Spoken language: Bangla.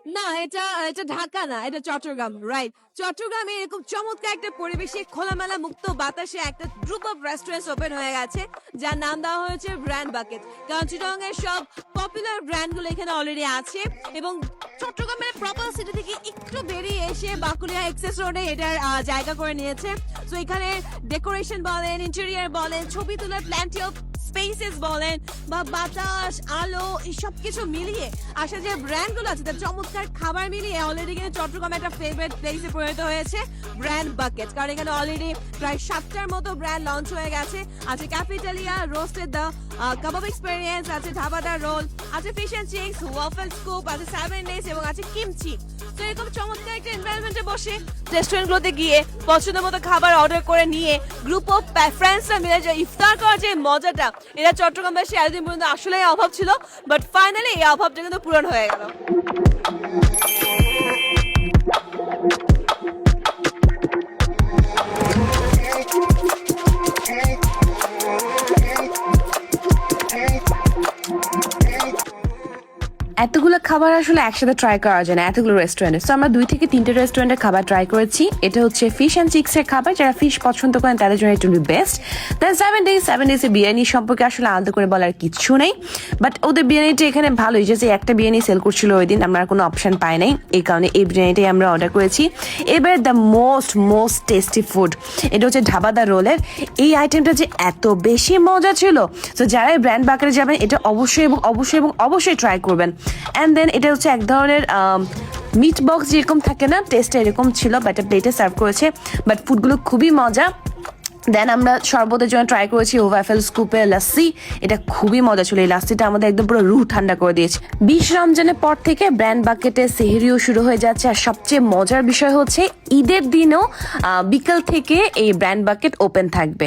না, এটা এটা ঢাকা না, এটা চট্টগ্রাম, রাইট। চট্টগ্রামে এরকম চমৎকার একটা পরিবেশে খোলামেলা মুক্ত বাতাসে একটা গ্রুপ অফ রেস্টুরেন্ট ওপেন হয়ে গেছে, যার নাম দেওয়া হয়েছে ব্র্যান্ড বাকেট। কারণ চিটাগং এর সব পপুলার ব্র্যান্ডগুলো এখানে অলরেডি আছে, এবং চট্টগ্রামের প্রপার সিটি থেকে একটু বেরিয়ে এসে বাকুলিয়া এক্সেস রোডে এটার জায়গা করে নিয়েছে। তো এখানে ডেকোরেশন বলেন, ইন্টেরিয়ার বলেন, ছবি তোলার প্ল্যান্টি অফ স্পেসেস বলেন, বা বাতাস, আলো, এই সব কিছু মিলিয়ে আসলে যে ব্র্যান্ডগুলো আছে তার চমৎকার খাবার মিলিয়ে অলরেডি কিন্তু চট্টগ্রাম একটা ফেভারিট প্লেসে পরিণত হয়েছে ব্র্যান্ড বাকেট। কারণ এখানে অলরেডি প্রায় 7টার মতো ব্র্যান্ড লঞ্চ হয়ে গেছে। আছে cafeteria, roasted the kebab experience, আছে ধাবাদার রোল, আছে fish and chips, waffle scoop, আছে 7 ডেজ এবং আছে কিমচি। তো এরকম চমৎকার একটা এনভায়রনমেন্টে বসে রেস্টুরেন্টগুলোতে গিয়ে পছন্দ মতো খাবার অর্ডার করে নিয়ে গ্রুপ অফ ফ্রেন্ডসরা মিলে যে ইফতার করার যে মজাটা, এটা চট্টগ্রামবাসী এতদিন পর্যন্ত আসলেই অভাব ছিল, বাট ফাইনালি এই অভাবটা কিন্তু পূরণ হয়ে গেল। এতগুলো খাবার আসলে একসাথে ট্রাই করা যায় না এতগুলো রেস্টুরেন্টে। তো আমরা 2 থেকে 3টে রেস্টুরেন্টের খাবার ট্রাই করেছি। এটা হচ্ছে ফিশ অ্যান্ড চিক্সের খাবার, যারা ফিশ পছন্দ করেন তাদের জন্য এটা বেস্ট। দেন 7 ডেজের বিরিয়ানি সম্পর্কে আসলে আলাদা করে বলার কিচ্ছু নেই, বাট ওদের বিরিয়ানিটা এখানে ভালোই, যে একটা বিরিয়ানি সেল করছিল ওই দিন, আমরা কোনো অপশন পাই নাই, এই কারণে এই বিরিয়ানিটাই আমরা অর্ডার করেছি। এবার দ্য মোস্ট টেস্টি ফুড, এটা হচ্ছে ধাবাদার রোলের। এই আইটেমটা যে এত বেশি মজা ছিল, তো যারা ব্র্যান্ড বাকারে যাবেন এটা অবশ্যই ট্রাই করবেন। অ্যান্ড দেন এটা হচ্ছে এক ধরনের মিট বক্স যেরকম থাকে না, টেস্টটা এরকম ছিল, বাট প্লেটে সার্ভ করেছে, বাট ফুডগুলো খুবই মজা। দেন আমরা শরবতের জন্য ট্রাই করেছি ওভাফেল স্কুপের লাস্সি, এটা খুবই মজা ছিল। এই লাস্সিটা আমাদের একদম পুরো রুহ ঠান্ডা করে দিয়েছে। 20 রমজানের পর থেকে ব্র্যান্ড বাকেটে সেহরিও শুরু হয়ে যাচ্ছে, আর সবচেয়ে মজার বিষয় হচ্ছে ঈদের দিনও বিকাল থেকে এই ব্র্যান্ড বাকেট ওপেন থাকবে।